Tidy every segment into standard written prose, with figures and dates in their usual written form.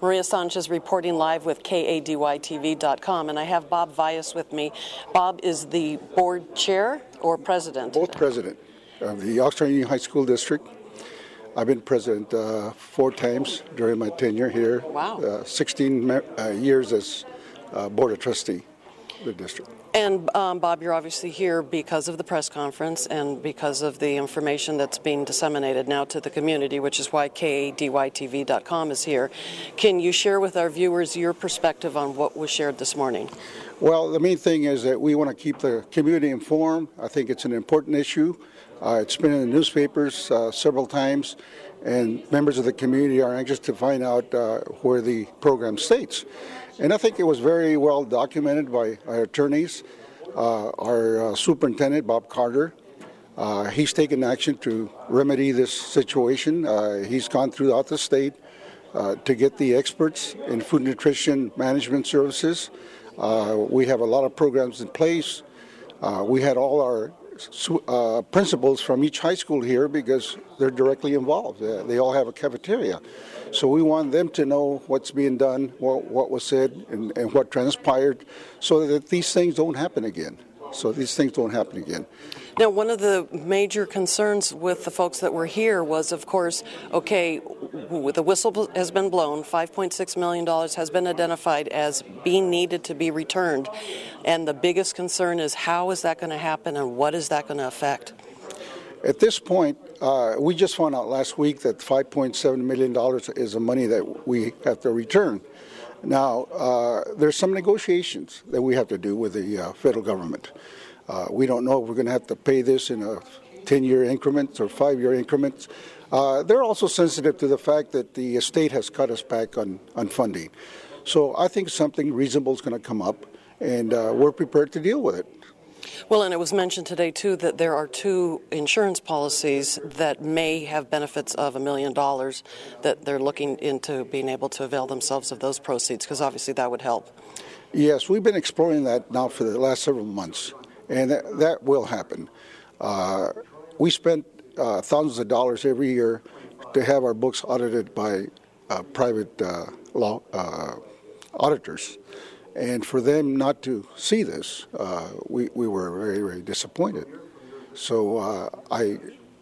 Maria Sanchez reporting live with KADYTV.com, and I have Bob Valles with me. Bob is the board chair or president? Both president of the Oxnard Union High School District. I've been president 4 times during my tenure here. Wow. 16 years as board of trustee of the district. And Bob, you're obviously here because of the press conference and because of the information that's being disseminated now to the community, which is why KADYTV.com is here. Can you share with our viewers your perspective on what was shared this morning? Well, the main thing is that we want to keep the community informed. I think it's an important issue. It's been in the newspapers several times, and members of the community are anxious to find out where the program states. And I think it was very well documented by our attorneys. Our superintendent, Bob Carter, he's taken action to remedy this situation. He's gone throughout the state to get the experts in food nutrition management services. We have a lot of programs in place. We had all our principals from each high school here because they're directly involved. They all have a cafeteria. So we want them to know what's being done, what was said, and what transpired, so that these things don't happen again. Now, one of the major concerns with the folks that were here was, of course, okay, the whistle has been blown, $5.6 million has been identified as being needed to be returned, and the biggest concern is how is that going to happen and what is that going to affect? At this point, we just found out last week that $5.7 million is the money that we have to return. Now, there's some negotiations that we have to do with the federal government. We don't know if we're going to have to pay this in a 10-year increments or 5-year increments. They're also sensitive to the fact that the state has cut us back on funding. So I think something reasonable is going to come up, and we're prepared to deal with it. Well, and it was mentioned today, too, that there are 2 insurance policies that may have benefits of $1 million that they're looking into being able to avail themselves of those proceeds, because obviously that would help. Yes, we've been exploring that now for the last several months, and that will happen. We spend thousands of dollars every year to have our books audited by private law auditors. And for them not to see this, we were very, very disappointed. So I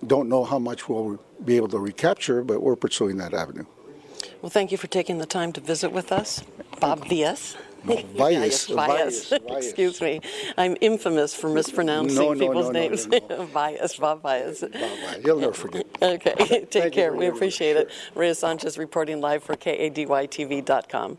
don't know how much we'll be able to recapture, but we're pursuing that avenue. Well, thank you for taking the time to visit with us. Bob Valles. Valles. Excuse me. I'm infamous for mispronouncing people's names. Valles, Bob Valles. You'll never forget. Okay, take care. We appreciate it. Maria Sanchez reporting live for KADYTV.com.